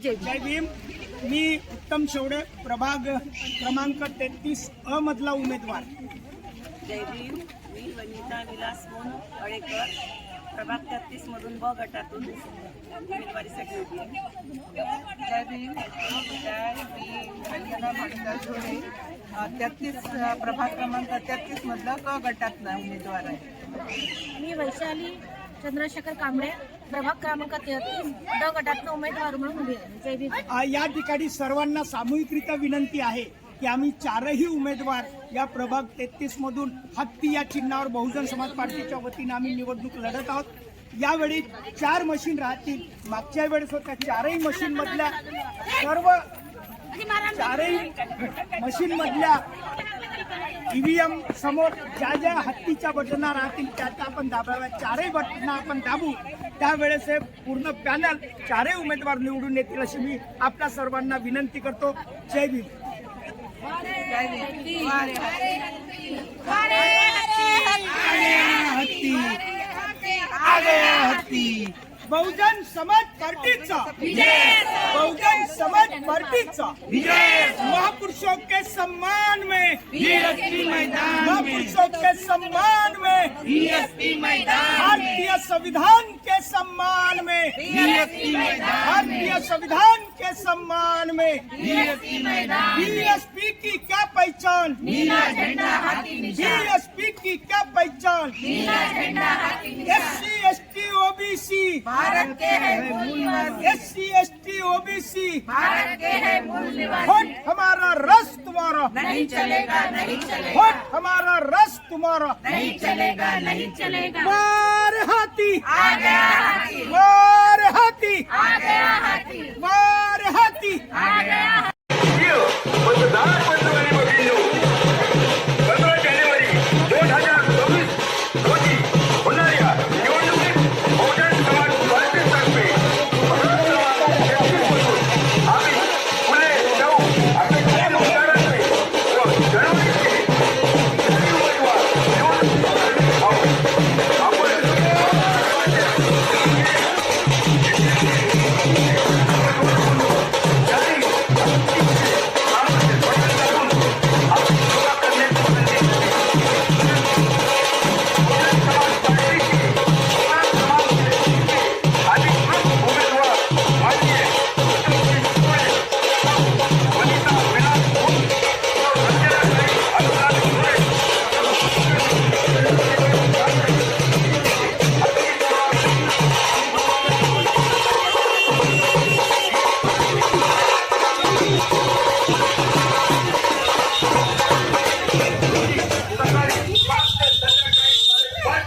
जय भीम। मी उत्तम शेवडे, प्रभाग क्रमांक 33 मधला उमेदवार। जय भीम। मी वनिता विलास मोहन अळेकर, प्रभाग 33 मधून ब गटातून उमेदवारीसाठी उभी आहे। जय भीम। मी वंदना भास्कर जोडे, 33 प्रभाग क्रमांक 33 मधला क गटातला उमेदवार आहे। मी वैशाली चंद्रशेखर कांबळे, प्रभाग क्रमांक 33 ड गटातला उमेदवार म्हणून उभी आहे। जय भीम। या ठिकाणी सर्वांना सामूहिकरित्या विनंती आहे की आम्ही चारही उमेदवार या प्रभाग 33 मधून हत्ती या चिन्हावर बहुजन समाज पार्टीच्या वतीने आम्ही निवडणूक लढत आहोत। यावेळी 4 मशीन राहतील। मागच्या वेळेस होत्या 4ही मशीन मधल्या ईव्हीएम समोर ज्या हत्तीच्या बटना राहतील त्या आपण दाबाव्या। 4ही बटन आपण दाबू, त्यावेळेस हे पूर्ण पॅनल 4ही उमेदवार निवडून येतील अशी मी आपल्या सर्वांना विनंती करतो। जय भीम। हत्ती बहुजन समाज पार्टीचा विजय, बहुजन समाज पार्टीचा विजय। महापुरुषों के सम्मान में वीरस्ती मैदान, महापुरुषों के सम्मान में वीरस्ती मैदान, भारतीय संविधान के सम्मान में वीरस्ती मैदान, भारतीय संविधान के सम्मान में वीरस्ती मैदान। बीएसपी की क्या पहचान? नीला झंडा हाथी निशान। बीएसपी की क्या पहचान? नीला झंडा हाथी निशान। SC ST OBC भारत के है मूल निवासी, SC ST OBC भारत के है मूल निवासी। वोट हमारा रस तुम्हारा नहीं चलेगा, नहीं चलेगा, वोट हमारा रस तुम्हारा नहीं चलेगा, नहीं चलेगा। मार हाथी आ गया हाथी, मार हाथी आ गया हाथी, मार हाथी। आ गया। मतदार बंधू आणि भगिनींनो, 15 जानेवारी 2024 रोजी होणाऱ्या निवडणुकीत बहुजन समाज पार्टीतर्फे प्रभाग क्रमांक 33 मधून आम्ही फुले शाहू आंबेडकरी विचारांचे व जनतेचे उमेदवार निवडणुकीसाठी आहोत। आपण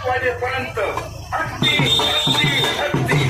वाजेपर्यंत हत्ती हत्ती हत्ती।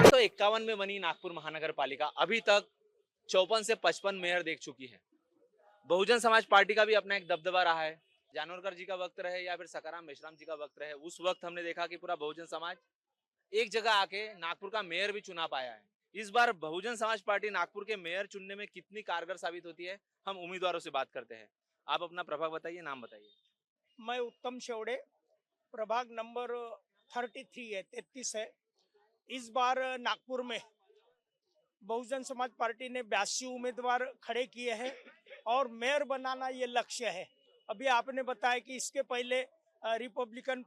तो 51 में बनी नागपुर महानगर पालिका अभी तक 54 से 55 मेयर देख चुकी है। बहुजन समाज पार्टी का भी अपना एक दबदबा रहा है। जानोरकर जी का वक्त रहे या फिर सकाराम मेश्राम जी का वक्त रहे, उस वक्त हमने देखा कि पूरा बहुजन समाज एक जगह आके नागपुर का मेयर भी चुना पाया है। इस बार बहुजन समाज पार्टी नागपुर के मेयर चुनने में कितनी कारगर साबित होती है, हम उम्मीदवारों से बात करते हैं। आप अपना प्रभाग बताइए, नाम बताइए। मैं उत्तम शेवड़े, प्रभाग नंबर 33 है। इस बार नागपुर में बहुजन समाज पार्टी ने 82 उम्मीदवार खड़े किए हैं और मेयर बनाना ये लक्ष्य है। अभी आपने बताया कि इसके पहले रिपब्लिकन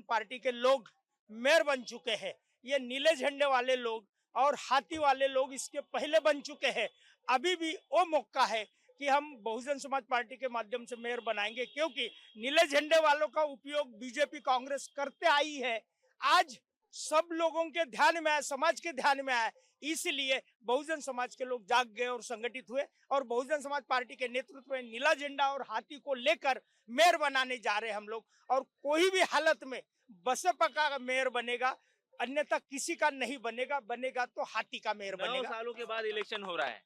पार्टी के लोग मेयर बन चुके हैं। ये नीले झंडे वाले लोग और हाथी वाले लोग इसके पहले बन चुके हैं। अभी भी वो मौका है कि हम बहुजन समाज पार्टी के माध्यम से मेयर बनाएंगे, क्योंकि नीले झंडे वालों का उपयोग बीजेपी कांग्रेस करते आई है। आज सब लोगों के ध्यान में आया, समाज के ध्यान में आया। इसलिए बहुजन समाज के लोग जाग गए और संगठित हुए और बहुजन समाज पार्टी के नेतृत्व में नीला झंडा और हाथी को लेकर मेयर बनाने जा रहे हैं हम लोग। और कोई भी हालत में बसपा का मेयर बनेगा, अन्यथा किसी का नहीं बनेगा। बनेगा तो हाथी का मेयर 9 बनेगा। सालों के बाद इलेक्शन हो रहा है,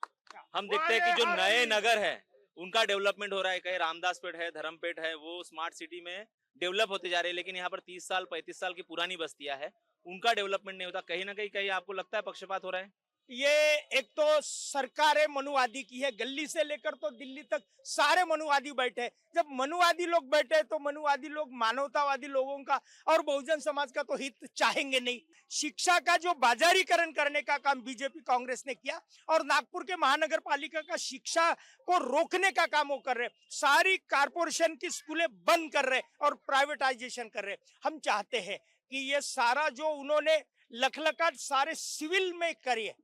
हम देखते हैं कि जो नए नगर है उनका डेवलपमेंट हो रहा है। कहीं रामदासपेट है, धर्मपेट है, वो स्मार्ट सिटी में डेवलप होते जा रहे हैं। लेकिन यहाँ पर 30 साल 35 साल की पुरानी बस्तियां है, उनका डेवलपमेंट नहीं होता। कहीं ना कहीं आपको लगता है पक्षपात हो रहा है? ये एक तो सरकारें मनुवादी की है, गली से लेकर तो दिल्ली तक सारे मनुवादी बैठे। जब मनुवादी लोग बैठे तो मनुवादी लोग मानवतावादी लोगों का और बहुजन समाज का तो हित चाहेंगे नहीं। शिक्षा का जो बाजारीकरण करने का काम बीजेपी कांग्रेस ने किया और नागपुर के महानगर पालिका का शिक्षा को रोकने का काम वो कर रहे। सारी कारपोरेशन की स्कूलें बंद कर रहे और प्राइवेटाइजेशन कर रहे। हम चाहते हैं कि ये सारा जो उन्होंने लखलखाट सारे सिविल में करी है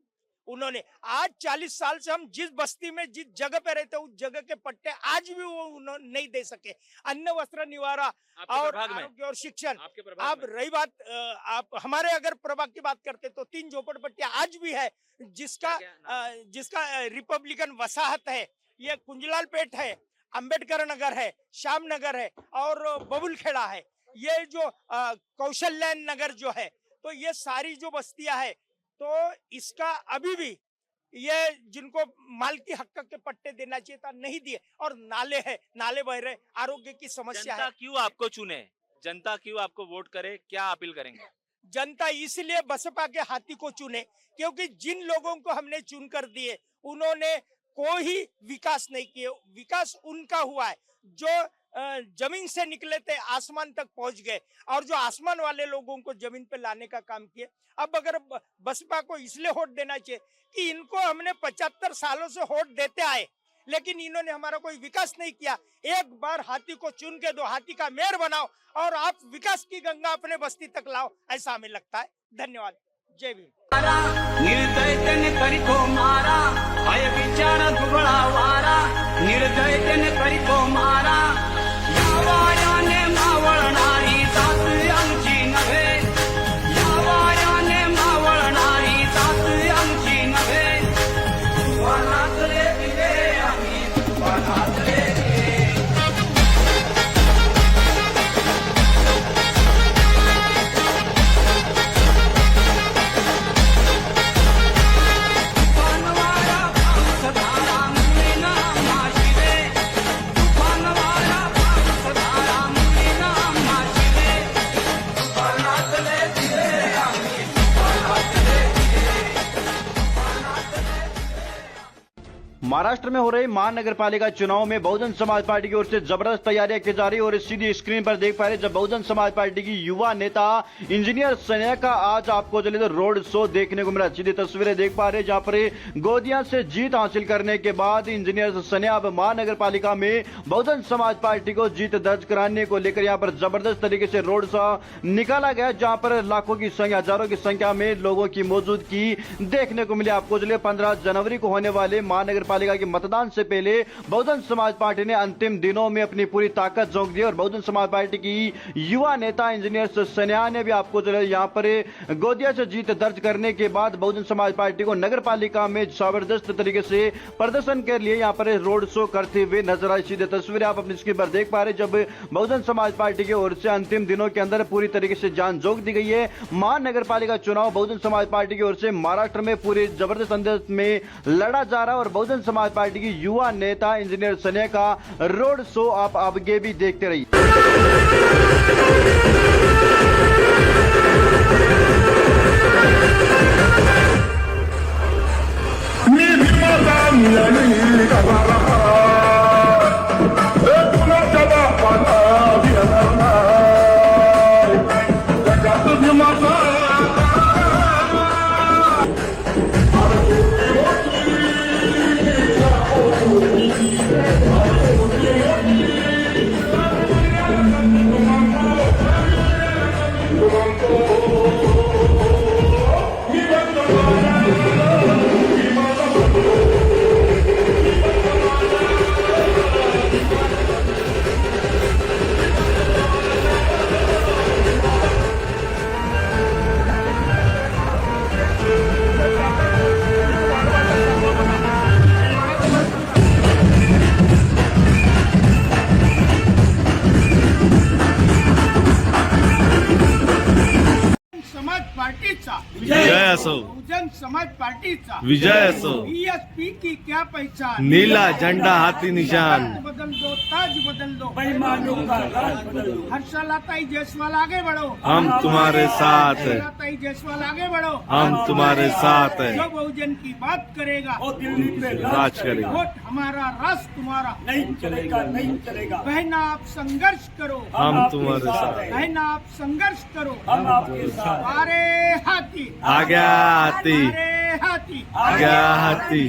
उन्होंने। आज 40 साल से हम जिस बस्ती में जिस जगह पे रहते उस जगह के पट्टे आज भी वो उन्होंने नहीं दे सके। अन्न वस्त्र निवारा और आरोग्य और शिक्षण। अब रही बात आप हमारे अगर प्रभाग की बात करते तो 3 झोपड़पट्टियां आज भी है जिसका रिपब्लिकन वसाहत है। ये कुंजलाल पेट है, अंबेडकर नगर है, श्याम नगर है और बबुल खेड़ा है। ये जो कौशल्यान नगर जो है, तो ये सारी जो बस्तियां है तो इसका अभी भी ये जिनको मालकी हक के पट्टे देना चाहिए था नहीं दिए। और नाले है, नाले बह रहे, आरोग्य की समस्या है। जनता क्यों आपको चुने, जनता क्यों आपको वोट करे, क्या अपील करेंगे? जनता इसलिए बसपा के हाथी को चुने क्योंकि जिन लोगों को हमने चुनकर दिए उन्होंने कोई विकास नहीं किए। विकास उनका हुआ है जो जमीन से निकले थे आसमान तक पहुंच गए और जो आसमान वाले लोगों को जमीन पे लाने का काम किए। अब अगर बसपा को इसलिए वोट देना चाहिए कि इनको हमने 75 सालों से वोट देते आए लेकिन इन्होंने हमारा कोई विकास नहीं किया। एक बार हाथी को चुन के दो, हाथी का मेयर बनाओ और आप विकास की गंगा अपने बस्ती तक लाओ, ऐसा हमें लगता है। धन्यवाद। जय भीम। निर्दयतेने करीतो मारा, भय विचार दुबळा वारा, निर्दयतेने करीतो मारा, या वाऱ्याने मावळणारी जात आमची नव्हे, या वाऱ्याने मावळणारी जात आमची नव्हे, वनातले दिवे आम्ही वनातले महाराष्ट्र में हो रहे महानगर पालिका चुनाव में बहुजन समाज पार्टी की ओर से जबरदस्त तैयारियां की जा रही है और इस सीधी स्क्रीन पर देख पा रहे जब बहुजन समाज पार्टी की युवा नेता इंजीनियर सनिया का आज आपको चले तो रोड शो देखने को मिला। सीधी तस्वीरें देख पा रहे जहां पर गोदिया से जीत हासिल करने के बाद इंजीनियर सनिया अब महानगर पालिका में बहुजन समाज पार्टी को जीत दर्ज कराने को लेकर यहां पर जबरदस्त तरीके से रोड शो निकाला गया जहां पर लाखों की संख्या, हजारों की संख्या में लोगों की मौजूदगी देखने को मिली। आपको चलिए 15 जनवरी को होने वाले महानगर पालिका के मतदान से पहले बहुजन समाज पार्टी ने अंतिम दिनों में अपनी पूरी ताकत झोंक दी और बहुजन समाज पार्टी की युवा नेता इंजीनियर सनिया ने भी आपको यहां पर गोदिया से जीत दर्ज करने के बाद बहुजन समाज पार्टी को नगर पालिका में जबरदस्त तरीके से प्रदर्शन के लिए यहां पर रोड शो करते हुए नजर आई। सीधे तस्वीरें आप अपनी स्क्रीन पर देख पा रहे जब बहुजन समाज पार्टी की ओर से अंतिम दिनों के अंदर पूरी तरीके से जान झोंक दी गई है। महानगर पालिका चुनाव बहुजन समाज पार्टी की ओर से महाराष्ट्र में पूरे जबरदस्त अंदाज में लड़ा जा रहा है और बहुजन समाज पार्टी की युवा नेता इंजीनियर सनिया का रोड शो आप आगे भी देखते रहिए। असो, बहुजन समाज पार्टीचा विजय असो, बीएसपी की क्या पहचान, नीला झंडा हाथी निशान, बदल दो, ताज बदल दो, हर्षलाताई जायसवाल आगे बढ़ो, हम तुम्हारे साथ हैं, हर्षलाताई जायसवाल आगे बढ़ो, हम तुम्हारे साथ हैं, जो बहुजन की बात करेगा राज करेगा। वोट हमारा, राष्ट्र तुम्हारा, नहीं चलेगा, नहीं चलेगा। बहना आप संघर्ष करो, हम तुम्हारे साथ हैं, बहना आप संघर्ष करो, हम आपके साथ हैं। अरे हाथी, आ गया हाथी, अरे हाथी, आ गया हाथी।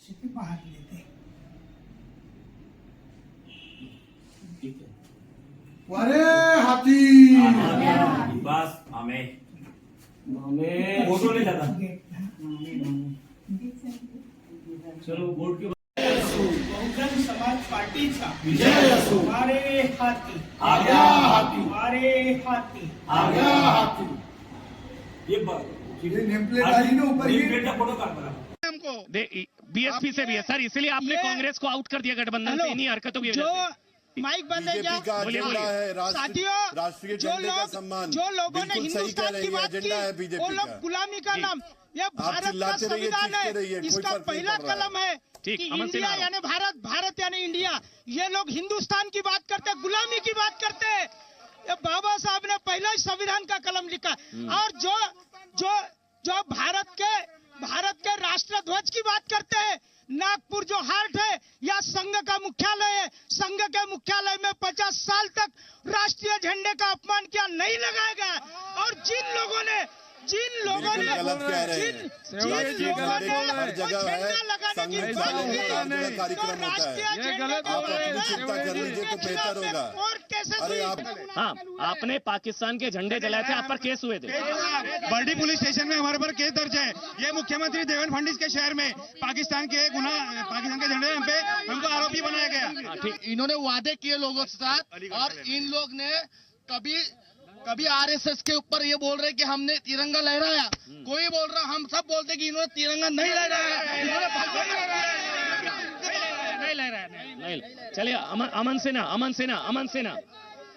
स्थिति बाहर लेते अरे हाथी बस हमें फोटो नहीं जाता। चलो वोट के बहुजन समाज पार्टीचा विजय असो, अरे हाथी, आ गया हाथी, अरे हाथी, आ गया हाथी। ये नेमप्लेट आई ना ऊपर ये नेमप्लेट का फोटो काट रहा बीएसपी से भी है सर, इसलिए आपने कांग्रेस को आउट कर दिया गठबंधन से इन्हीं हरकतों की वजह से। माइक बंद है क्या? बोलिए, बोलिए। साथियों, राष्ट्रीय जो झंडे का लोग सम्मान जो लोगों ने बिल्कुल सही कह हिंदुस्तान रही की है, बात एजेंडा है की, बीजेपी वो लोग का। गुलामी का नाम, ये भारत का चिल्लाते रहिए, संविधान चीखते है, रहिए, कोई इसका फर्क नहीं पहला पड़ रहा है। कलम है ठीक, कि अमन सिंह इंडिया आ रहा हूं। यानी भारत, भारत यानी इंडिया। ये लोग हिंदुस्तान की बात करते, गुलामी की बात करते। ये बाबा साहब ने पहला ही संविधान का कलम लिखा। और जो जो जो भारत के राष्ट्र ध्वज की बात करते हैं, नागपुर जो हार्ट है या संघ का मुख्यालय है, संघ के मुख्यालय में 50 साल तक राष्ट्रीय झंडे का अपमान किया, नहीं लगाया गया। और जिन लोगों ने बिल्कुल गलत कह रहे हैं। राष्ट्रीय झंडे को हर जगह है, संघ मुख्यालय में हर जगह कार्यक्रम होता है। आप अपनी चिंता कर लीजिए तो बेहतर होगा। अरे आप हाँ, आपने पाकिस्तान के झंडे जलाए थे, आप पर केस हुए थे। बर्डी पुलिस स्टेशन में हमारे पर केस दर्ज है। ये मुख्यमंत्री देवेंद्र फडणवीस के शहर में पाकिस्तान के झंडे पे हमको आरोपी बनाया गया। इन्होंने वादे किए लोगों के साथ, और इन लोग ने कभी आरएसएस के ऊपर ये बोल रहे कि हमने तिरंगा लहराया, कोई बोल रहा, हम सब बोलते कि इन्होंने तिरंगा नहीं लहराया, नहीं। चलिए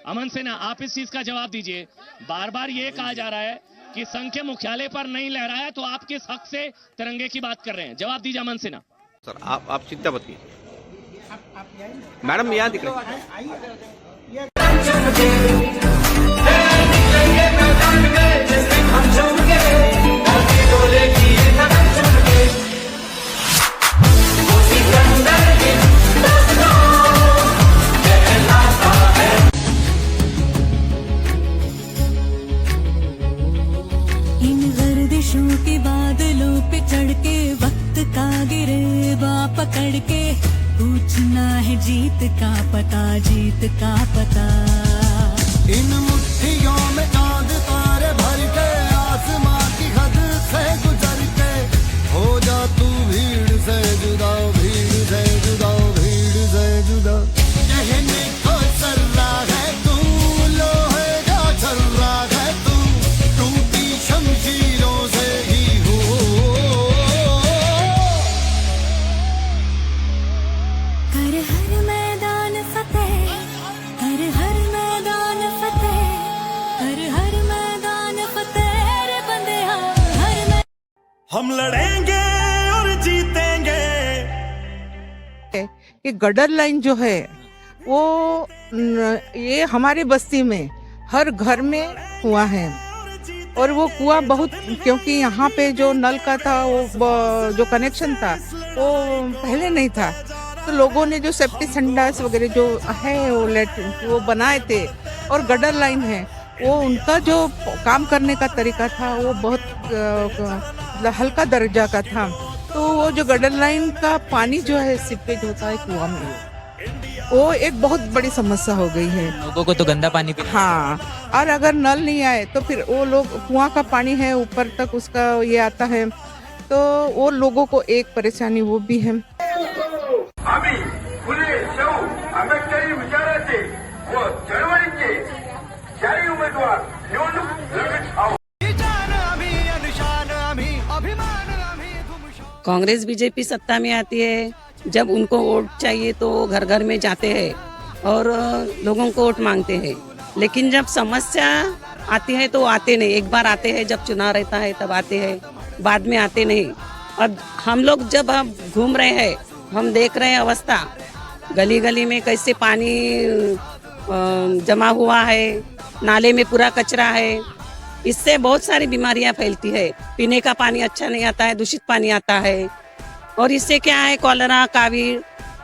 अमन सेना आप इस चीज का जवाब दीजिए। बार बार ये कहा जा रहा है कि संघ के मुख्यालय पर नहीं लहराया, तो आप किस हक से तिरंगे की बात कर रहे हैं? जवाब दीजिए अमन सेना। सर आप चिंता मत कीजिए, मैडम यहाँ दिख रहे हैं। इन गर्दिशों के बादलों पे चढ़ के वक्त का गिरेबा पकड़ के पूछना है जीत का पता, जीत का पता। इन मुट्ठियों में चांद तारे भर के आसमां की हद से गुजर के हो जा तू भीड़ से जुदा, भीड़ से जुदा, भीड़ से जुदा। कहने को चल रहा है तू, लोहे का चल रहा है तू, टूटी शमशीरों से ही हो। कर हर मैदान फतेह, कर हर मैदान फतेह, कर हर मैदान फतेह रे बंदेया, हर हम लड़ेंगे और जीतेंगे। कि गडर लाइन जो है वो ये हमारी बस्ती में हर घर में कुआं है, और वो कुआं बहुत, क्योंकि यहाँ पे जो नल का था वो जो कनेक्शन था वो पहले नहीं था, तो लोगों ने जो सेप्टी संडास वगैरह जो है वो बनाए थे। और गडर लाइन है, वो उनका जो काम करने का तरीका था वो बहुत हल्का दर्जा का था। तो वो जो गडर लाइन का पानी जो है सीपेज होता है कुआं में, वो एक बहुत बड़ी समस्या हो गई है लोगों को। तो गंदा पानी पीना। हाँ, और अगर नल नहीं आए तो फिर वो लोग कुआं का पानी है ऊपर तक उसका ये आता है, तो वो लोगों को एक परेशानी वो भी है। आम्ही फुले शाहू आंबेडकरी विचाराचे व चळवळीचे शाही उमेदवार निवडणूक लढत आहोत। कांग्रेस बीजेपी सत्ता में आती है, जब उनको वोट चाहिए तो वो घर घर में जाते हैं और लोगों को वोट मांगते हैं। लेकिन जब समस्या आते हैं तो आते नहीं, एक बार आते हैं जब चुनाव रहता है तब आते हैं, बाद में आते नहीं। अब हम लोग जब हम घूम रहे हैं, हम देख रहे हैं अवस्था, गली गली में कैसे पानी जमा हुआ है, नाले में पूरा कचरा है, इससे बहुत सारी बीमारियां फैलती है। पीने का पानी अच्छा नहीं आता है, दूषित पानी आता है, और इससे क्या है कॉलरा, कावीड़,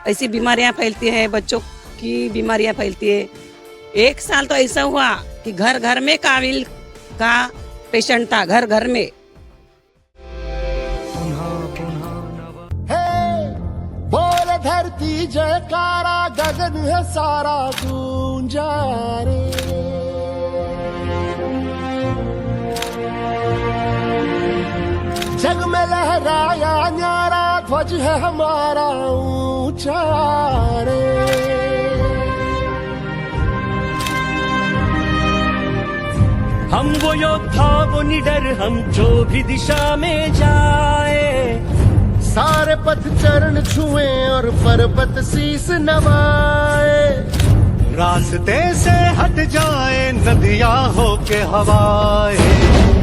ऐसी बीमारियां फैलती है, बच्चों की बीमारियां फैलती है। एक साल तो ऐसा हुआ कि घर घर में कावीड़ का पेशेंट था, घर घर में। बोल धरती जयकारा, गगन है सारा गूंजा रे। जग में लहराया न्यारा ध्वज है हमारा ऊंचा रे। हम वो योद्धा वो निडर, हम जो भी दिशा में जाए, सारे पथ चरण छुए और पर्वत शीस नवाए। रास्ते से हट जाए नदियां होके हवाए।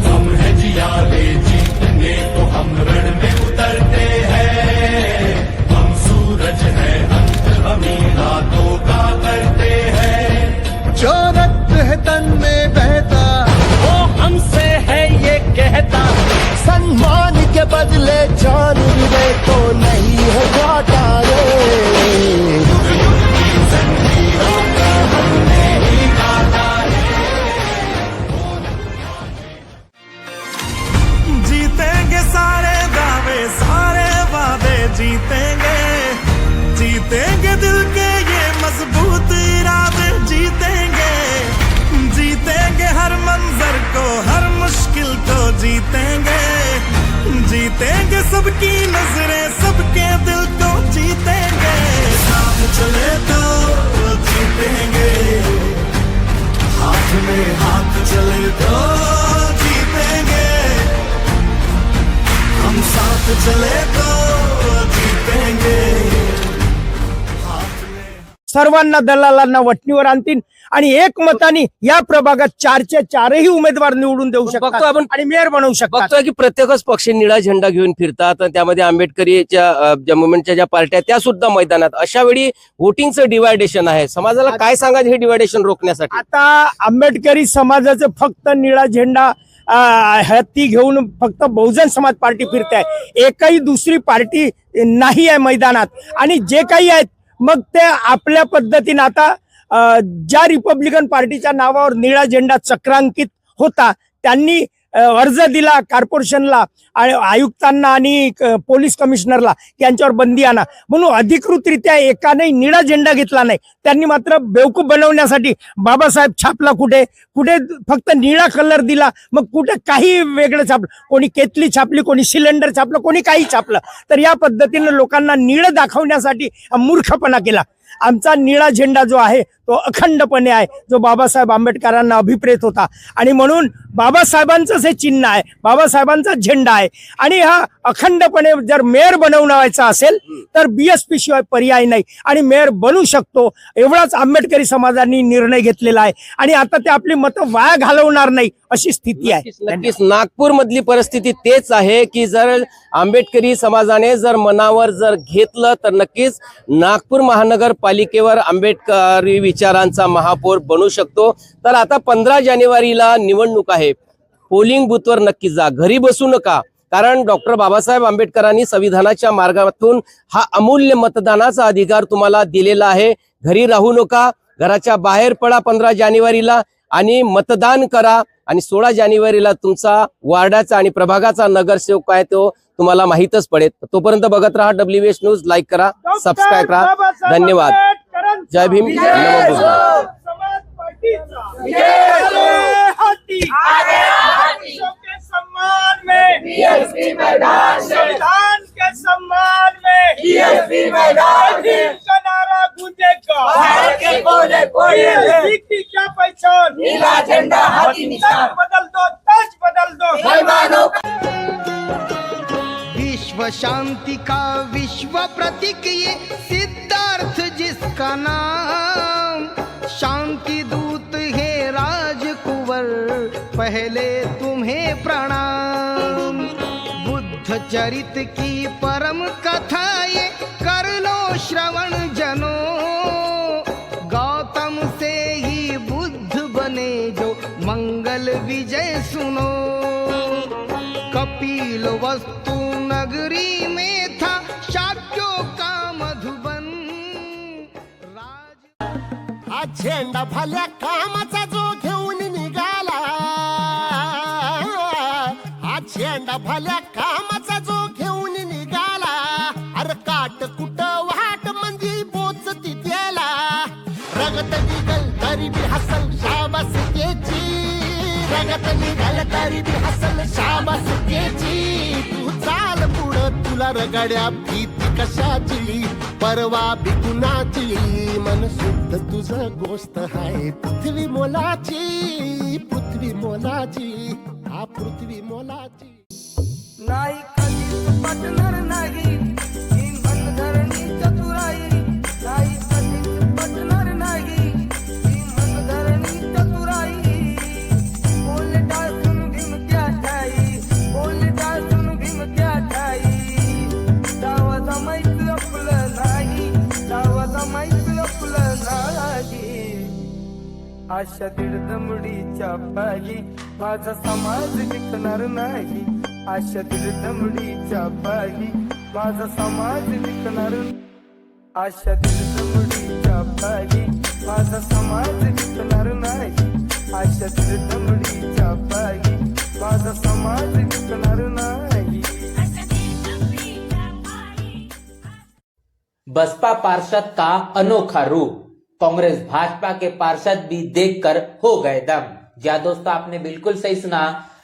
हम है जियाले जीतने को हम रण में उतरते हैं, हम सूरज है अंत हमी रातों का करते हैं। जो रक्त है तन में बहता वो हमसे है ये कहता, सम्मान के बदले जान मिले तो नहीं है घाटा रे। जीतेंगे सारे दावे सारे वादे, जीतेंगे जीतेंगे दिल के ये मजबूत इरादे, जीतेंगे जीतेंगे हर मंजर को, हर मुश्किल को जीतेंगे, जीतेंगे सबकी नजरें सबके दिल को जीतेंगे। साथ चले तो जीतेंगे, हाथ में हाथ चले तो जीतेंगे, हम साथ चले तो जीतेंगे। सर्वांना दलालांना वटणीवर आणतील आणि एकमताने या प्रभागात 4चे 4ही उमेदवार निवडून देऊ शकतात आपण आणि मेयर बनवू शकतात। बघतोय की प्रत्येकच पक्ष निळा झेंडा घेऊन फिरतात आणि त्यामध्ये आंबेडकरीच्या मुवमेंटच्या ज्या पार्ट्या त्या सुद्धा मैदानात। अशा वेळी वोटिंगचं डिवायडेशन आहे, समाजाला काय सांगायचं हे डिवायडेशन रोखण्यासाठी? आता आंबेडकरी समाजाचं फक्त निळा झेंडा हाती घेऊन फक्त बहुजन समाज पार्टी फिरते आहे, एकही दुसरी पार्टी नाही आहे मैदानात। आणि जे काही आहेत मग ते आपल्या पद्धतीने आता ज्या रिपब्लिकन पार्टीच्या नावावर निळा झेंडा चक्रांकित होता त्यांनी अर्ज दिला कॉर्पोरेशनला, आयुक्तांना आणि पोलीस कमिशनरला यांच्यावर बंदी आणा म्हणून अधिकृतरित्या एकाने निळा झेंडा घेतला नाही। त्यांनी मात्र बेवकूफ बनवण्यासाठी बाबासाहेब छापला कुठे कुठे फक्त निळा कलर दिला, मग कुठे काही वेगळं छापलं, कोणी केतली छापली, कोणी सिलेंडर छापलं, कोणी काही छापलं। तर या पद्धतीने लोकांना निळं दाखवण्यासाठी मूर्खपणा केला। आमचा निळा झेंडा जो आहे तो अखंडपणे आहे, जो बाबासाहेब आंबेडकरांना अभिप्रेत होता आणि म्हणून बाबासाहेबांचंच हे चिन्ह आहे, बाबासाहेबांचा झेंडा आहे। आणि हा अखंडपणे जर मेयर बनवण्याचा असेल तर बीएसपी शिवाय पर्याय नाही आणि मेयर बनू शकतो एवढाच आंबेडकरी समाजाने निर्णय घेतलेला आहे आणि आता ते आपली मतं वाया घालवणार नाही अशी स्थिती आहे। नक्कीच नागपूर मधली परिस्थिती तेच आहे की जर आंबेडकरी समाजाने जर मनावर जर घेतलं तर नक्कीच नागपूर महानगरपालिकेवर आंबेडकरी विचारांचा महापौर बनू शकतो। तर आता 15 जानेवारीला निवडणूक आहे, पोलिंग बूथवर नक्की जा, घरी बसू नका, कारण डॉक्टर बाबासाहेब आंबेडकरांनी संविधानाच्या मार्गातून हा अमूल्य मतदानाचा अधिकार तुम्हाला दिलेला आहे। घरी राहू नका, घराच्या बाहेर पडा 15 जानेवारीला आणि मतदान करा आणि 16 जानेवारीला तुमचा वार्डाचा आणि प्रभागाचा नगरसेवक काय तो तुम्हाला माहीतच पडेल। तोपर्यंत बघत राहा WH न्यूज, लाईक करा, सबस्क्राईब करा। धन्यवाद। जय भीम, नमो बुद्धाय। सम्मान में बीएसपी मैदान, संविधान के सम्मान में बीएसपी मैदान, का नारा गूंजेगा भारत के कोने कोने में। की क्या पहचान? नीला झंडा हाथी निशान। बदल दो, ताज बदल दो, मुसलमानों। विश्व शांति का विश्व प्रतीक ये सिद्धार्थ जिसका नाम, शांति दूत है राजकुंवर पहले तुम्हें प्रणाम। बुद्ध चरित की परम कथा ये कर लो श्रवण जनो। गौतम से ही बुद्ध बने जो मंगल विजय सुनो। कपिल वस्तु नगरी में था शाक्यों का मधुबन। हा झेंडा भल्या कामाचा जो घेऊन निघाला, हा झेंडा भल्या कामाचा जो घेऊन निघाला। अरे काट कुट वाट म्हणजे पोचती त्याला। रगत निघल तरी बी हसल शाबास त्याची। रगत निघल तरी बी हसल शाबास त्याची। तू चाल पुढं तुला रगड्या भीती कशाची, परवा बी कुणाची। मन शुद्ध तुझं गोष्ट आहे पृथ्वी मोलाची। पृथ्वी मोलाची, हा पृथ्वी मोलाची। नाही कधीच पटणार नाही ही मनधरणी चतुराई। नाही कधीच पटणार नाही ही मनधरणी चतुराई। बोल टाळून भीम त्या ठाई, बोल टाळून भीम त्या ठाई। डावा जमायचं आपलं नाही, डावा जमायचं आपलं नाही। आशा दीड दमडीच्या पायी माझा समाज टिकणार नाही। आशा दीड दमडीच्या पायी माझा समाज टिकणार। आशा दीड दमडीच्या पायी माझा समाज टिकणार नाही। आशा दीड दमडीच्या पायी माझा समाज टिकणार नाही। बसपा पार्षद का अनोखा रूप, कांग्रेस भाजपा के पार्षद भी देखकर हो गए दम। जी दोस्तों, आपने बिल्कुल सही सुना।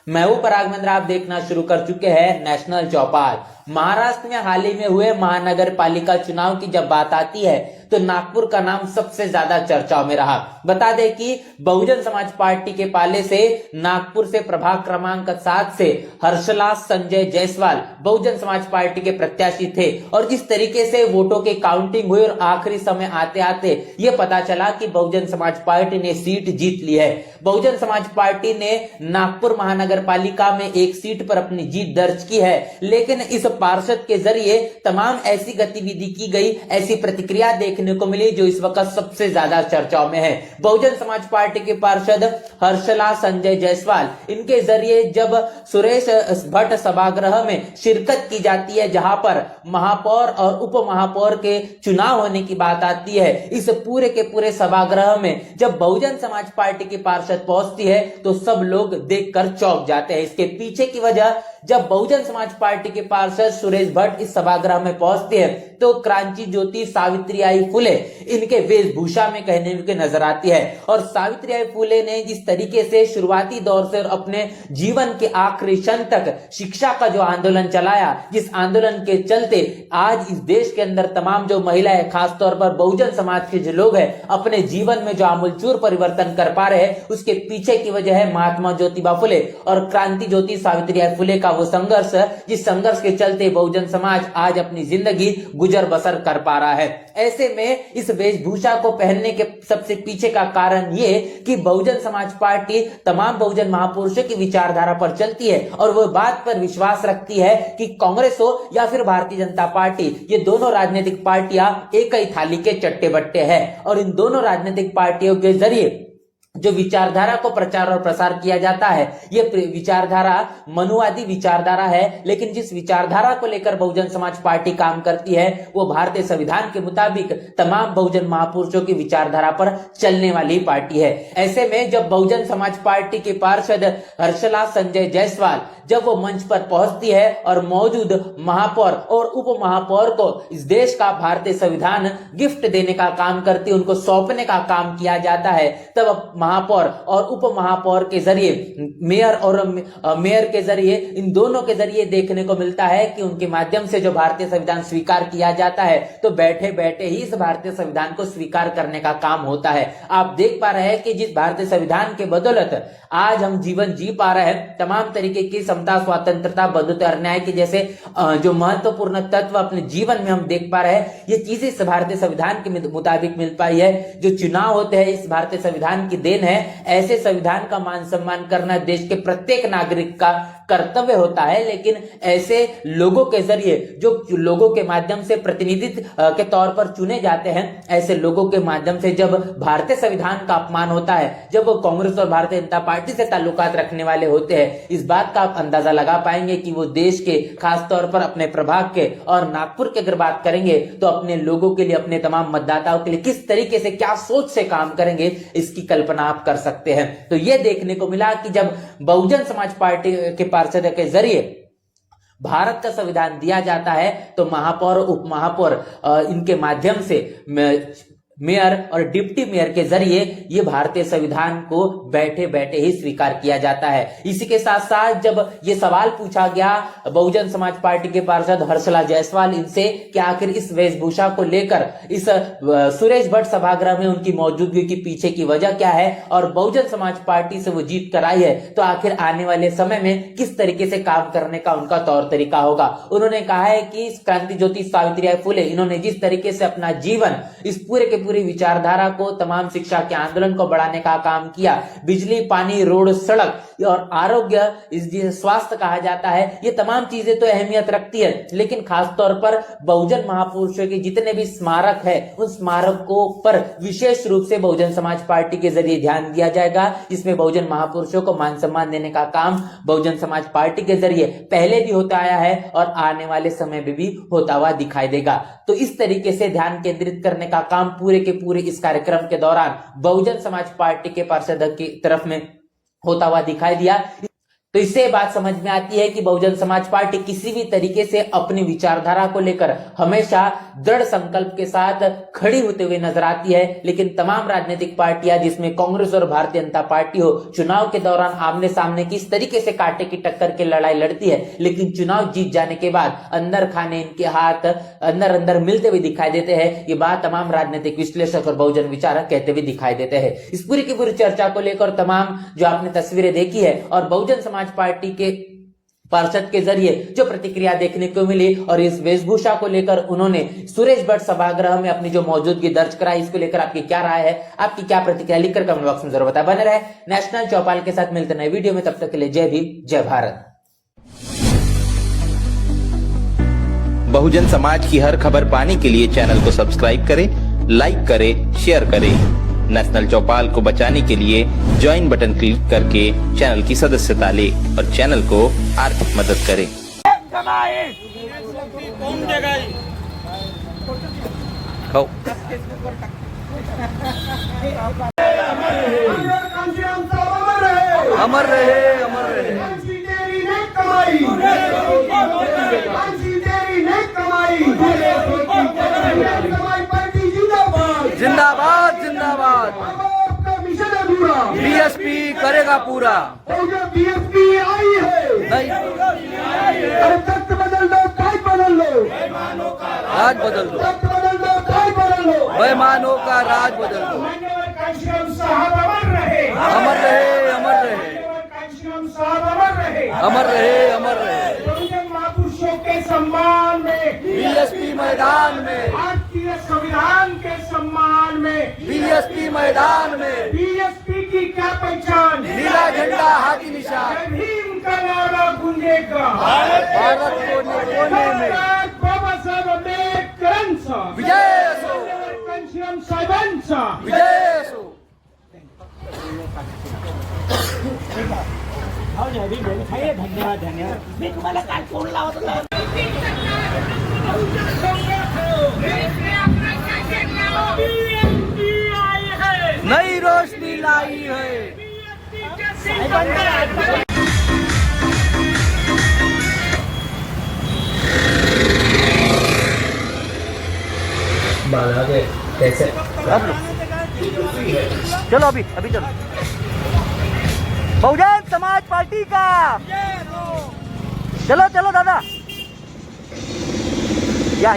मैं हूं पराग महेंद्र, आप देखना शुरू कर चुके हैं नेशनल चौपाल। महाराष्ट्र में हाल ही में हुए महानगर पालिका चुनाव की जब बात आती है तो नागपुर का नाम सबसे ज्यादा चर्चाओं में रहा। बता दें कि बहुजन समाज पार्टी के पाले से नागपुर से प्रभाग क्रमांक 7 से हर्षलाल संजय जायसवाल बहुजन समाज पार्टी के प्रत्याशी थे। और जिस तरीके से वोटों की काउंटिंग हुई और आखिरी समय आते आते ये पता चला कि बहुजन समाज पार्टी ने सीट जीत ली है। बहुजन समाज पार्टी ने नागपुर महानगर पालिका में एक सीट पर अपनी जीत दर्ज की है। लेकिन इस पार्षद के जरिए तमाम ऐसी गतिविधि की गई, ऐसी प्रतिक्रिया देखने को मिली जो इस वक्त सबसे ज्यादा चर्चाओं में है। बहुजन समाज पार्टी के पार्षद हर्षलाल संजय जायसवाल, इनके जरिए जब सुरेश भट्ट सभागृह में शिरकत की जाती है, जहां पर महापौर और उप महापौर के चुनाव होने की बात आती है, इस पूरे के पूरे सभागृह में जब बहुजन समाज पार्टी की पार्षद पहुंचती है तो सब लोग देखकर चौंक जाते हैं। इसके पीछे की वजह, जब बहुजन समाज पार्टी के पार्षद सुरेश भट्ट इस सभागृह में पहुंचते हैं तो क्रांति ज्योति सावित्रीबाई फुले इनके वेशभूषा में कहने के नजर आती है। और सावित्रीबाई फुले ने जिस तरीके से शुरुआती दौर से अपने जीवन के आखिरी क्षण तक शिक्षा का जो आंदोलन चलाया, जिस आंदोलन के चलते आज इस देश के अंदर तमाम जो महिलाएं, खासतौर पर बहुजन समाज के जो लोग हैं, अपने जीवन में जो आमूलचूर परिवर्तन कर पा रहे हैं, उसके पीछे की वजह है महात्मा ज्योतिबा फुले और क्रांति ज्योति सावित्रीबाई फुले का वो संघर्ष, जिस संघर्ष के चलते बहुजन समाज आज अपनी जिंदगी गुजर बसर कर पा रहा है। ऐसे में इस वेशभूषा को पहनने के सबसे पीछे का कारण ये कि बहुजन समाज पार्टी तमाम बहुजन महापुरुषों की विचारधारा पर चलती है और वो बात पर विश्वास रखती है कि कांग्रेस हो या फिर भारतीय जनता पार्टी, ये दोनों राजनीतिक पार्टियां एक ही थाली के चट्टे बट्टे हैं। और इन दोनों राजनीतिक पार्टियों के जरिए जो विचारधारा को प्रचार और प्रसार किया जाता है, ये विचारधारा मनुवादी विचारधारा है। लेकिन जिस विचारधारा को लेकर बहुजन समाज पार्टी काम करती है वो भारतीय संविधान के मुताबिक तमाम बहुजन महापुरुषों की विचारधारा पर चलने वाली पार्टी है। ऐसे में जब बहुजन समाज पार्टी के पार्षद हर्षलाल संजय जायसवाल जब वो मंच पर पहुंचती है और मौजूद महापौर और उप महापौर को इस देश का भारतीय संविधान गिफ्ट देने का काम करती है, उनको सौंपने का काम किया जाता है, तब महापौर और उप महापौर के जरिए मेयर और मेयर के जरिए, इन दोनों के जरिए देखने को मिलता है कि उनके माध्यम से जो भारतीय संविधान स्वीकार किया जाता है तो बैठे बैठे ही इस भारतीय संविधान को स्वीकार करने का काम होता है। आप देख पा रहे हैं कि जिस भारतीय संविधान के बदौलत आज हम जीवन जी पा रहे हैं, तमाम तरीके की समता, स्वतंत्रता, बंधुत्व और न्याय के जैसे जो महत्वपूर्ण तत्व अपने जीवन में हम देख पा रहे हैं, ये चीजें इस भारतीय संविधान के मुताबिक मिल पाई है। जो चुनाव होते हैं इस भारतीय संविधान की देन है। ऐसे संविधान का मान सम्मान करना देश के प्रत्येक नागरिक का कर्तव्य होता है, लेकिन ऐसे लोगों के जरिए जो लोगों के माध्यम से प्रतिनिधित्व के तौर पर चुने जाते हैं, ऐसे लोगों के माध्यम से जब भारतीय संविधान का अपमान होता है, जब वो कांग्रेस और भारतीय जनता पार्टी से ताल्लुकात रखने वाले होते हैं, इस बात का आप अंदाजा लगा पाएंगे कि वो देश के खास तौर पर अपने प्रभाग के और नागपुर की अगर बात करेंगे तो अपने लोगों के लिए, अपने तमाम मतदाताओं के लिए किस तरीके से, क्या सोच से काम करेंगे, इसकी कल्पना आप कर सकते हैं। तो ये देखने को मिला कि जब बहुजन समाज पार्टी के पार्षद के जरिए भारत का संविधान दिया जाता है तो महापौर, उप महापौर इनके माध्यम से मेयर और डिप्टी मेयर के जरिए ये भारतीय संविधान को बैठे बैठे ही स्वीकार किया जाता है। इसी के साथ साथ जब ये सवाल पूछा गया बहुजन समाज पार्टी के पार्षद हर्षला जायसवाल इनसे कि आखिर इस वेशभूषा को लेकर इस सुरेश भट्ट सभागृह में उनकी मौजूदगी के पीछे की वजह क्या है और बहुजन समाज पार्टी से वो जीत कर आई है, तो आखिर आने वाले समय में किस तरीके से काम करने का उनका तौर तरीका होगा। उन्होंने कहा है कि क्रांति ज्योति सावित्रीबाई फुले इन्होंने जिस तरीके से अपना जीवन इस पूरे पूरी विचारधारा को, तमाम शिक्षा के आंदोलन को बढ़ाने का काम किया, बिजली, पानी, रोड, सड़क और आरोग्य, जिसे स्वास्थ्य कहा जाता है, ये तमाम चीजें तो अहमियत रखती है, लेकिन खास तौर पर बहुजन महापुरुषों के जितने भी स्मारक है उन स्मारकों पर विशेष रूप से बहुजन समाज पार्टी के जरिए ध्यान दिया जाएगा। इसमें बहुजन महापुरुषों को मान सम्मान देने का काम बहुजन समाज पार्टी के जरिए पहले भी होता आया है और आने वाले समय में भी होता हुआ दिखाई देगा। तो इस तरीके से ध्यान केंद्रित करने का काम पूरे के पूरे इस कार्यक्रम के दौरान बहुजन समाज पार्टी के पार्षद की तरफ में होता हुआ दिखाई दिया। तो इससे बात समझ में आती है कि बहुजन समाज पार्टी किसी भी तरीके से अपनी विचारधारा को लेकर हमेशा दृढ़ संकल्प के साथ खड़ी होते हुए नजर आती है, लेकिन तमाम राजनीतिक पार्टियां जिसमें कांग्रेस और भारतीय जनता पार्टी हो, चुनाव के दौरान आमने सामने किस तरीके से कांटे की टक्कर की लड़ाई लड़ती है, लेकिन चुनाव जीत जाने के बाद अंदर खाने इनके हाथ अंदर अंदर मिलते हुए दिखाई देते हैं। ये बात तमाम राजनीतिक विश्लेषक और बहुजन विचारक कहते हुए दिखाई देते हैं। इस पूरी की पूरी चर्चा को लेकर तमाम जो आपने तस्वीरें देखी है और बहुजन समाज पार्टी के पार्षद के जरिए जो प्रतिक्रिया देखने को मिली और इस वेशभूषा को लेकर उन्होंने सुरेश भट्ट सभागृह में अपनी जो मौजूदगी दर्ज कराई, इसको लेकर आपकी क्या राय है, आपकी क्या प्रतिक्रिया लिखकर कमेंट बॉक्स में जरूर बताएं। बने रहे नेशनल चौपाल के साथ, मिलते नए वीडियो में, तब तक के लिए जय भीम, जय भारत। बहुजन समाज की हर खबर पाने के लिए चैनल को सब्सक्राइब करें, लाइक करें, शेयर करें। नेशनल चौपाल को बचाने के लिए ज्वाइन बटन क्लिक करके चैनल की सदस्यता ले और चैनल को आर्थिक मदद करें। अमर रहे, अमर रहे। जिंदाबाद, जिंदाबाद। बीएसपी करेगा पूरा। बीएसपी आई है नहीं, अरे तख्त बदल दो, ताज बदल लो, राज बदल दो, तख्त बदल दो, ताज बदल लो, बेईमानों का राज बदल दो। साहब अमर रहे, अमर रहे, अमर रहे, साहब अमर रहे, अमर रहे, अमर रहे। बहुजन महापुरुषों के सम्मान में बीएसपी मैदान में, भारतीय संविधान के सम्मान में बीएसपी मैदान में। बीएसपी की क्या पहचान, नीला झंडा हाथी निशान, जय भीम का नारा गूंजेगा भारत कोने में। बाबा साहेब अम्बेडकरांचा विजय असो, घनश्याम साहेबांचा विजय असो। धन्यवाद, धन्यवाद। मी तुम्हाला काय फोन लावत होता। नई रोशनी लाई है। कैसे चलो अभी चलो। बहुजन समाज पार्टी का चलो चलो दादा, या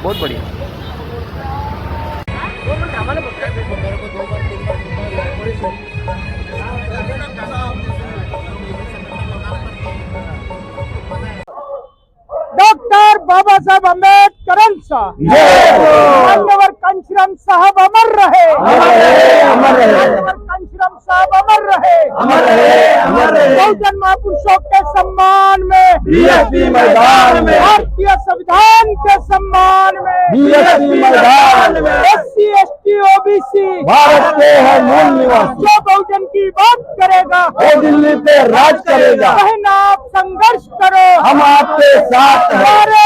बहुत बढ़िया। वो थांबा ना, बाबासाहेब आंबेडकरांचा मान्यवर कांशीराम साहब अमर रहे, मान्यवर कांशीराम साहब अमर रहे। बहुजन महापुरुषों के सम्मान में बीएसपी मैदान में, भारतीय संविधान के सम्मान में बीएसपी मैदान में, SC ST OBC भारत के है मूल निवासी, जो बहुजन की बात करेगा वो दिल्ली पे राज करेगा। बहन आप संघर्ष करो, हम आपके साथ हैं। हमारे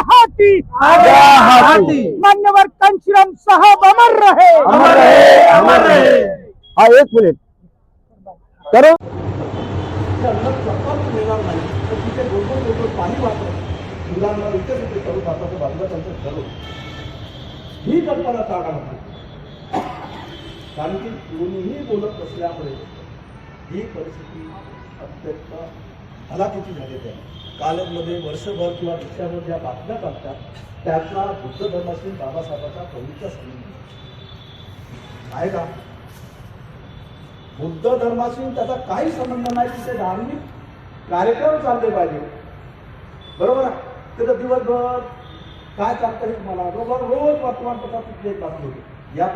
हाथी हाथी। मान्यवर कांशीराम साहब अमर रहे, अमर रहे, अमर रहे। हाँ, 1 मिनिट करो। पाणी वापरत मुलांना विकसित करू भारताच्या बाजूला त्यांचं ठरवलं ही कल्पना काढा नव्हती, कारण की कोणीही बोलत नसल्यामुळे ही परिस्थिती अत्यंत हलाखीची झालेली आहे. कालेजमध्ये वर्षभर किंवा दुसऱ्यावर ज्या बातम्या टाकतात त्याचा बुद्ध धर्माशी बाबासाहेबांचा कविता आहे का? बुद्ध धर्माशी त्याचा काही संबंध नाही. तिथे धार्मिक कार्यक्रम चालले पाहिजे, बरोबर आहे. तिथं दिवसभर काय चालतं हे मला बरोबर रोज वर्तमानपत्रात बातमी होती या